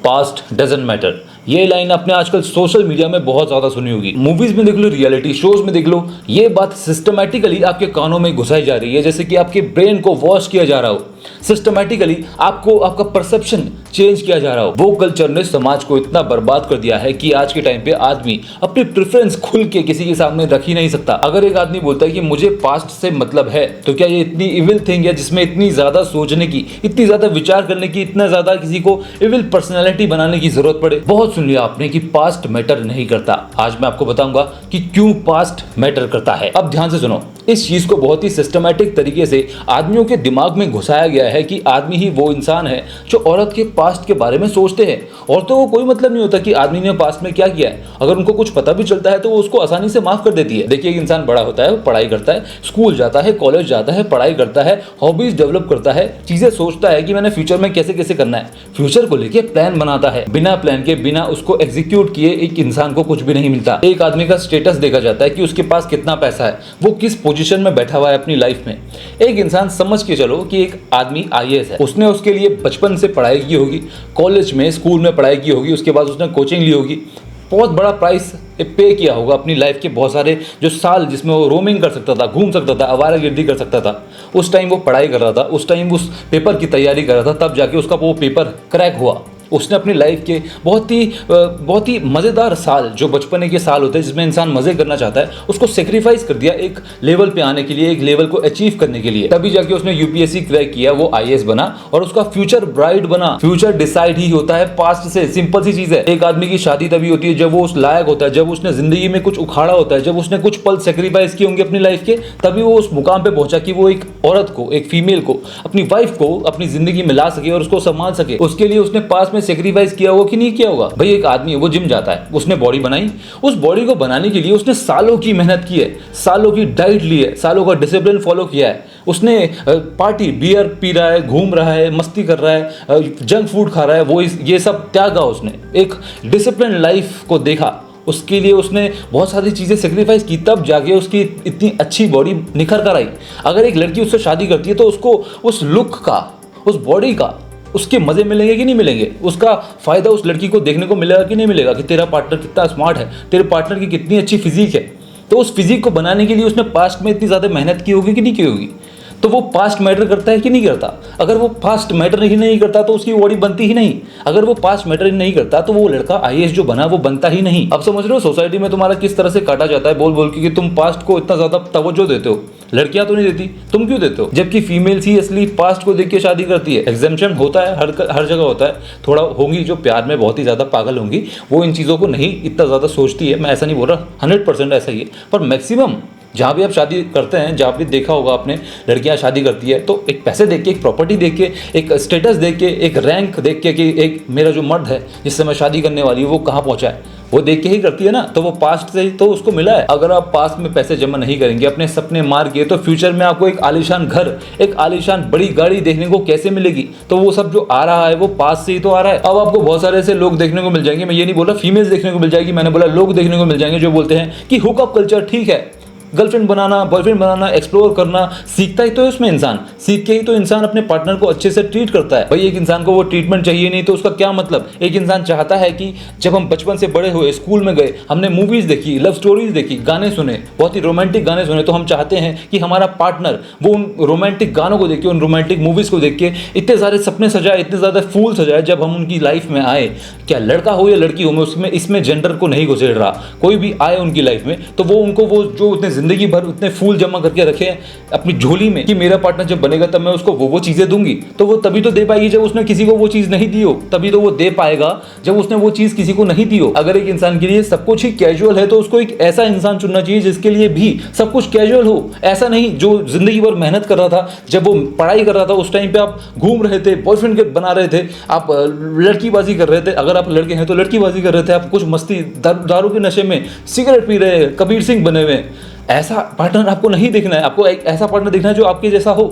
Past doesn't matter, ये line आपने आजकल सोशल मीडिया में बहुत ज्यादा सुनी होगी। मूवीज में देख लो, रियलिटी शोज में देख लो, ये बात सिस्टमैटिकली आपके कानों में घुसाई जा रही है, जैसे कि आपके ब्रेन को वॉश किया जा रहा हो। सिस्टमैटिकली आपको आपका परसेप्शन चेंज किया जा रहा हो। वो कल्चर ने समाज को इतना बर्बाद कर दिया है कि आज के टाइम पे आदमी अपनी प्रेफरेंस खुल के किसी के सामने रख ही नहीं सकता। अगर एक आदमी बोलता है कि मुझे पास्ट से मतलब है, तो क्या ये इतनी इविल थिंग है जिसमें इतनी ज्यादा सोचने की, इतनी ज्यादा विचार करने की, इतना ज्यादा किसी को इविल पर्सनैलिटी बनाने की जरूरत पड़े? बहुत सुन लिया आपने कि पास्ट मैटर नहीं करता। आज मैं आपको बताऊंगा कि क्यों पास्ट मैटर करता है। अब ध्यान से सुनो। इस चीज को बहुत ही सिस्टमैटिक तरीके से आदमियों के दिमाग में घुसाया गया है कि आदमी ही वो इंसान है जो औरत के पास्ट के बारे में सोचते हैं। औरतों को कोई मतलब नहीं होता कि आदमी ने पास्ट में क्या किया है। अगर उनको कुछ पता भी चलता है तो वो उसको आसानी से माफ कर देती है। देखिए, एक इंसान बड़ा होता है, पढ़ाई करता है, स्कूल जाता है, कॉलेज जाता है, पढ़ाई करता है, हॉबीज डेवलप करता है, चीजें सोचता है कि मैंने फ्यूचर में कैसे कैसे करना है, फ्यूचर को लेके प्लान बनाता है। बिना प्लान के, बिना उसको एग्जीक्यूट किए एक इंसान को कुछ भी नहीं मिलता। एक आदमी का स्टेटस देखा जाता है कि उसके पास कितना पैसा है, वो किस पोजीशन में बैठा हुआ है अपनी लाइफ में। एक इंसान समझ के चलो कि एक आदमी आईएएस है, उसने उसके लिए बचपन से पढ़ाई की होगी, कॉलेज में, स्कूल में पढ़ाई की होगी, उसके बाद उसने कोचिंग ली होगी, बहुत बड़ा प्राइस पे किया होगा अपनी लाइफ के बहुत सारे जो साल जिसमें वो रोमिंग कर सकता था, घूम सकता था, आवारागर्दी कर सकता था। उस टाइम वो पढ़ाई कर रहा था, उस टाइम उस पेपर की तैयारी कर रहा था, तब जाके उसका वो पेपर क्रैक हुआ। उसने अपनी लाइफ के बहुत ही मज़ेदार साल, जो बचपने के साल होते हैं जिसमें इंसान मज़े करना चाहता है, उसको सेक्रीफाइस कर दिया एक लेवल पे आने के लिए, एक लेवल को अचीव करने के लिए। तभी जाके उसने यूपीएससी क्रैक किया, वो आईएएस बना और उसका फ्यूचर ब्राइट बना। फ्यूचर डिसाइड ही होता है पास्ट से। सिंपल सी चीज़ है। एक आदमी की शादी तभी होती है जब वो उस लायक होता है, जब उसने जिंदगी में कुछ उखाड़ा होता है, जब उसने कुछ पल सेक्रीफाइस किए होंगे अपनी लाइफ के, तभी वो उस मुकाम पे पहुंचा कि वो एक औरत को, एक फीमेल को, अपनी वाइफ को अपनी जिंदगी में ला सके और उसको संभाल सके। उसके लिए उसने पास्ट में सेक्रीफाइस किया कि नहीं किया होगा। भाई, एक आदमी है, वो जिम जाता है, उसने बॉडी बनाई, उस बॉडी को बनाने के लिए उसने सालों की मेहनत की है, सालों की डाइट ली है, सालों का डिसिप्लिन फॉलो किया है। उसने पार्टी, बियर पी रहा है, घूम रहा है, मस्ती कर रहा है, जंक फूड खा रहा है, वो ये सब त्यागा। उसने एक डिसिप्लिन लाइफ को देखा, उसके लिए उसने बहुत सारी चीज़ें सेक्रीफाइस की, तब जाके उसकी इतनी अच्छी बॉडी निखर कर आई। अगर एक लड़की उससे शादी करती है तो उसको उस लुक का, उस बॉडी का, उसके मजे मिलेंगे कि नहीं मिलेंगे, उसका फायदा उस लड़की को देखने को मिलेगा कि नहीं मिलेगा, कि तेरा पार्टनर कितना स्मार्ट है, तेरे पार्टनर की कितनी अच्छी फिजिक है। तो उस फिजिक को बनाने के लिए उसने पास्ट में इतनी ज़्यादा मेहनत की होगी कि नहीं की होगी। तो वो पास्ट मैटर करता है कि नहीं करता? अगर वो पास्ट मैटर ही नहीं करता तो उसकी बॉडी बनती ही नहीं। अगर वो पास्ट मैटर नहीं करता तो वो लड़का आईएएस जो बना वो बनता ही नहीं। अब समझ रहे हो सोसाइटी में तुम्हारा किस तरह से काटा जाता है बोल बोल के कि तुम पास्ट को इतना ज़्यादा तवज्जो देते हो। लड़कियां तो नहीं देती, तुम क्यों देते हो? जबकि फीमेल्स ही असली पास्ट को देख के शादी करती है। एग्जेम्पशन होता है, हर जगह होता है। थोड़ा होंगी जो प्यार में बहुत ही ज़्यादा पागल होंगी, वो इन चीज़ों को नहीं इतना ज़्यादा सोचती है। मैं ऐसा नहीं बोल रहा, 100% ऐसा ही है, पर मैक्सिमम जहाँ भी आप शादी करते हैं, जहाँ भी देखा होगा आपने, लड़कियाँ शादी करती है तो एक पैसे देख के, एक प्रॉपर्टी देख के, एक स्टेटस देख के, एक रैंक देख के कि एक मेरा जो मर्द है जिससे मैं शादी करने वाली हूँ वो कहाँ पहुँचा है, वो देख के ही करती है ना। तो वो पास्ट से ही तो उसको मिला है। अगर आप पास्ट में पैसे जमा नहीं करेंगे, अपने सपने मार के, तो फ्यूचर में आपको एक आलीशान घर, एक आलीशान बड़ी गाड़ी देखने को कैसे मिलेगी? तो वो सब जो आ रहा है वो पास्ट से ही तो आ रहा है। अब आपको बहुत सारे ऐसे लोग देखने को मिल जाएंगे, मैं ये नहीं बोल रहा फीमेल्स देखने को मिल जाएगी, मैंने बोला लोग देखने को मिल जाएंगे जो बोलते हैं कि हुकअप कल्चर ठीक है, गर्लफ्रेंड बनाना, बॉयफ्रेंड बनाना, एक्सप्लोर करना, सीखता ही तो है उसमें इंसान। सीख के ही तो इंसान अपने पार्टनर को अच्छे से ट्रीट करता है। भाई, एक इंसान को वो ट्रीटमेंट चाहिए नहीं तो उसका क्या मतलब? एक इंसान चाहता है कि जब हम बचपन से बड़े हुए, स्कूल में गए, हमने मूवीज देखी, लव स्टोरीज देखी, गाने सुने, बहुत ही रोमांटिक गाने सुने, तो हम चाहते हैं कि हमारा पार्टनर वो उन रोमांटिक गानों को देख के, उन रोमांटिक मूवीज को देख के इतने सारे सपने सजाए, इतने ज़्यादा फूल सजाए जब हम उनकी लाइफ में आए। क्या लड़का हो या लड़की हो, मैं उसमें इसमें जेंडर को नहीं घुसेड़ रहा, कोई भी आए उनकी लाइफ में तो वो उनको वो जो उतने जिंदगी भर उतने फूल जमा करके रखे अपनी झोली में कि मेरा पार्टनर जब बनेगा तब मैं उसको वो चीजें दूंगी, तो वो तभी तो दे पाएगी जब उसने किसी को वो चीज नहीं दी हो। तभी तो वो दे पाएगा जब उसने वो चीज किसी को नहीं दी हो। अगर एक इंसान के लिए सब कुछ ही कैजुअल है तो उसको एक ऐसा इंसान चुनना चाहिए जिसके लिए भी सब कुछ कैजुअल हो। ऐसा नहीं जो जिंदगी भर मेहनत कर रहा था, जब वो पढ़ाई कर रहा था उस टाइम पे आप घूम रहे थे, बॉयफ्रेंड के बना रहे थे, आप लड़कीबाजी कर रहे थे, अगर आप लड़के हैं तो लड़कीबाजी कर रहे थे, आप कुछ मस्ती, दारू के नशे में सिगरेट पी रहे, कबीर सिंह बने हुए। ऐसा पार्टनर आपको नहीं देखना है। आपको एक ऐसा पार्टनर देखना है जो आपके जैसा हो,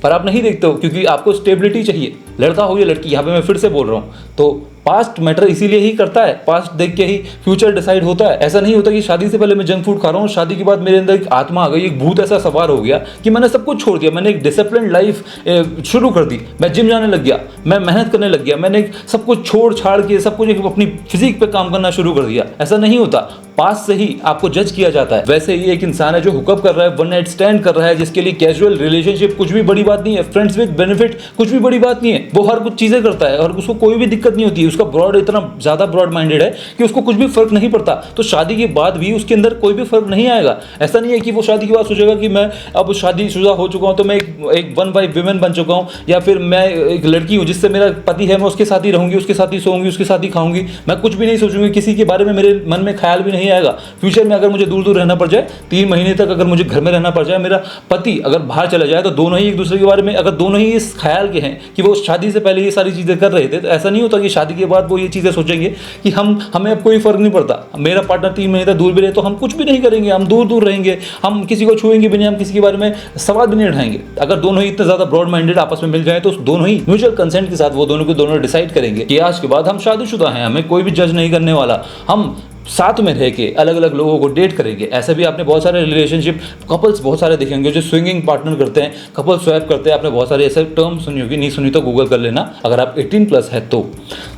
पर आप नहीं देखते हो क्योंकि आपको स्टेबिलिटी चाहिए। लड़का हो या लड़की, यहाँ पे मैं फिर से बोल रहा हूँ, तो पास्ट मैटर इसीलिए ही करता है, पास्ट देख के ही फ्यूचर डिसाइड होता है। ऐसा नहीं होता कि शादी से पहले मैं जंक फूड खा रहा हूँ, शादी के बाद मेरे अंदर एक आत्मा आ गई, एक भूत ऐसा सवार हो गया कि मैंने सब कुछ छोड़ दिया, मैंने एक डिसिप्लिन लाइफ शुरू कर दी, मैं जिम जाने लग गया, मैं मेहनत करने लग गया, मैंने सब कुछ छोड़ छाड़ के सब कुछ अपनी फिजिक पे काम करना शुरू कर दिया। ऐसा नहीं होता, पास्ट से ही आपको जज किया जाता है। वैसे ही एक इंसान है जो हुकअप कर रहा है, वन नाइट स्टैंड कर रहा है, जिसके लिए कैजुअल रिलेशनशिप कुछ भी बड़ी बात नहीं है, फ्रेंड्स विद बेनिफिट कुछ भी बड़ी बात नहीं है, वो हर कुछ चीजें करता है और उसको कोई भी दिक्कत नहीं होती है, उसका ब्रॉड इतना ज्यादा ब्रॉड माइंडेड है कि उसको कुछ भी फर्क नहीं पड़ता। तो शादी के बाद भी उसके अंदर कोई भी फर्क नहीं आएगा। ऐसा नहीं है कि वो शादी के बाद सोचेगा कि मैं अब शादीशुदा हो चुका हूं तो मैं एक वन वाइफ विमेन बन चुका हूं, या फिर मैं एक लड़की हूं जिससे मेरा पति है, मैं उसके साथ ही रहूंगी, उसके साथ ही सोऊंगी, उसके साथ ही खाऊंगी, मैं कुछ भी नहीं सोचूंगी, किसी के बारे में मेरे मन में ख्याल भी नहीं आएगा। फ्यूचर में अगर मुझे दूर दूर रहना पड़ जाए, 3 महीने तक अगर मुझे घर में रहना पड़ जाए, मेरा पति अगर बाहर चला जाए, तो दोनों ही एक दूसरे के बारे में, अगर दोनों ही इस ख्याल के हैं कि वो शादी से पहले ये सारी चीज़ें कर रहे थे, तो ऐसा नहीं होता कि शादी के बाद वो ये चीज़ें सोचेंगे कि हमें अब कोई फर्क नहीं पड़ता, मेरा पार्टनर 3 महीने तक दूर भी रहे तो हम कुछ भी नहीं करेंगे, हम दूर दूर रहेंगे, हम किसी को छुएंगे भी नहीं, हम किसी के बारे में सवाल भी नहीं उठाएंगे। अगर दोनों ही इतने ज़्यादा ब्रॉड माइंडेड आपस में मिल जाए तो दोनों ही म्यूचुअल कंसेंट के साथ वो दोनों के दोनों डिसाइड करेंगे कि आज के बाद हम शादीशुदा हैं, हमें कोई भी जज नहीं करने वाला, हम साथ में रह के अलग अलग लोगों को डेट करेंगे। ऐसे भी आपने बहुत सारे रिलेशनशिप कपल्स बहुत सारे देखेंगे जो स्विंगिंग पार्टनर करते हैं, कपल स्वैप करते हैं। आपने बहुत सारे ऐसे टर्म सुनी होगी, नहीं सुनी तो गूगल कर लेना अगर आप 18+ है तो।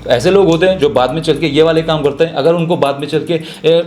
ऐसे लोग होते हैं जो बाद में चल के ये वाले काम करते हैं। अगर उनको बाद में चल के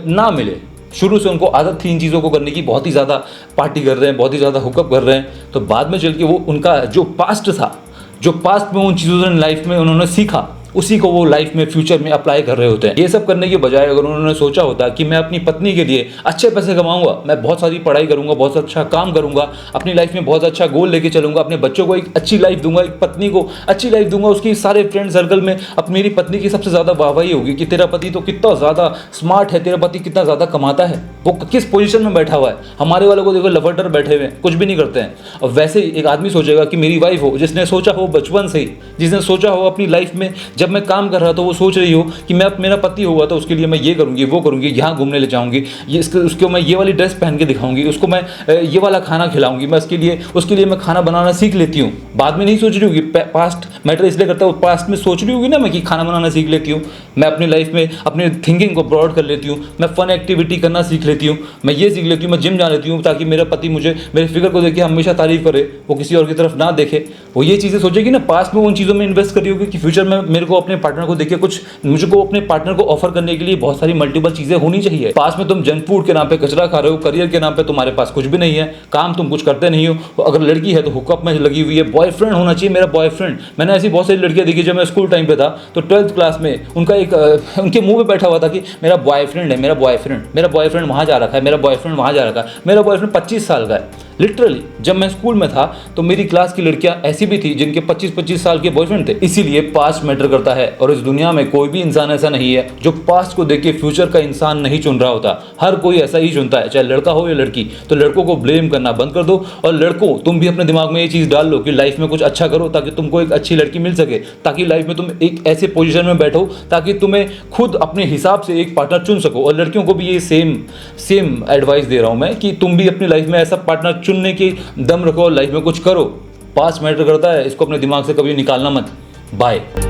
ना मिले, शुरू से उनको आदत थी इन चीज़ों को करने की, बहुत ही ज़्यादा पार्टी कर रहे हैं, बहुत ही ज़्यादा हुकअप कर रहे हैं, तो बाद में चल के वो उनका जो पास्ट था, जो पास्ट में उन चीज़ों ने लाइफ में उन्होंने सीखा, उसी को वो लाइफ में फ्यूचर में अप्लाई कर रहे होते हैं। ये सब करने के बजाय अगर उन्होंने सोचा होता कि मैं अपनी पत्नी के लिए अच्छे पैसे कमाऊंगा, मैं बहुत सारी पढ़ाई करूंगा, बहुत अच्छा काम करूंगा, अपनी लाइफ में बहुत अच्छा गोल लेके चलूंगा, अपने बच्चों को एक अच्छी लाइफ दूंगा, एक पत्नी को अच्छी लाइफ दूंगा, उसकी सारे फ्रेंड सर्कल में अब मेरी पत्नी की सबसे ज़्यादा वाहवाही होगी कि तेरा पति तो कितना ज़्यादा स्मार्ट है, तेरा पति कितना ज़्यादा कमाता है, वो किस पोजीशन में बैठा हुआ है। हमारे वालों को देखो लफटर बैठे हुए हैं, कुछ भी नहीं करते हैं। और वैसे ही एक आदमी सोचेगा कि मेरी वाइफ हो, जिसने सोचा हो बचपन से ही, जिसने सोचा हो अपनी लाइफ में जब मैं काम कर रहा था वो सोच रही हो कि मैं मेरा पति होगा तो उसके लिए मैं ये करूँगी, वो करूँगी, यहाँ घूमने ले जाऊँगी, ये उसको मैं ये वाली ड्रेस पहन के दिखाऊंगी, उसको मैं ये वाला खाना खिलाऊंगी, मैं उसके लिए मैं खाना बनाना सीख लेती हूँ। बाद में नहीं सोच रही होगी, पास्ट मैटर इसलिए करता हूँ, पास्ट में सोच रही होगी ना मैं कि खाना बनाना सीख लेती हूँ, मैं अपनी लाइफ में अपनी थिंकिंग को ब्रॉड कर लेती हूँ, मैं फन एक्टिविटी करना सीख लेती हूँ, मैं ये सीख लेती हूँ, मैं जिम जा लेती हूँ ताकि मेरा पति मुझे मेरे फिगर को देख के हमेशा तारीफ करे, वो किसी और की तरफ ना देखे। वो ये चीज़ें सोचेगी ना, पास्ट में उन चीज़ों में इन्वेस्ट करी होगी कि फ्यूचर में मेरे को अपने पार्टनर को देख के कुछ मुझको अपने पार्टनर को ऑफर करने के लिए बहुत सारी मल्टीपल चीजें होनी चाहिए। पास में तुम जंक फूड के नाम पे कचरा खा रहे हो, करियर के नाम पे तुम्हारे पास कुछ भी नहीं है, काम तुम कुछ करते नहीं हो, तो अगर लड़की है तो हुकअप में लगी हुई है, बॉयफ्रेंड होना चाहिए मेरा बॉयफ्रेंड। मैंने ऐसी बहुत सारी लड़कियां देखी जब मैं स्कूल टाइम पे था तो 12th क्लास में उनका एक उनके मुंह पे बैठा हुआ था कि मेरा बॉयफ्रेंड है, मेरा बॉयफ्रेंड वहाँ जा रखा है, मेरा बॉयफ्रेंड वहाँ जा रखा है, मेरा बॉयफ्रेंड 25 साल का है। लिटरली जब मैं स्कूल में था तो मेरी क्लास की लड़कियां ऐसी भी थी जिनके 25-25 साल के बॉयफ्रेंड थे। इसीलिए पास्ट मैटर करता है और इस दुनिया में कोई भी इंसान ऐसा नहीं है जो पास्ट को देख के फ्यूचर का इंसान नहीं चुन रहा होता। हर कोई ऐसा ही चुनता है, चाहे लड़का हो या लड़की। तो लड़कों को ब्लेम करना बंद कर दो और लड़कों तुम भी अपने दिमाग में ये चीज़ डाल लो कि लाइफ में कुछ अच्छा करो ताकि तुमको एक अच्छी लड़की मिल सके, ताकि लाइफ में तुम एक ऐसे पोजीशन में बैठो ताकि तुम्हें खुद अपने हिसाब से एक पार्टनर चुन सको। और लड़कियों को भी ये सेम एडवाइस दे रहा हूँ मैं कि तुम भी अपनी लाइफ में ऐसा पार्टनर चुनने की दम रखो और लाइफ में कुछ करो। पास्ट मैटर करता है, इसको अपने दिमाग से कभी निकालना मत। बाय।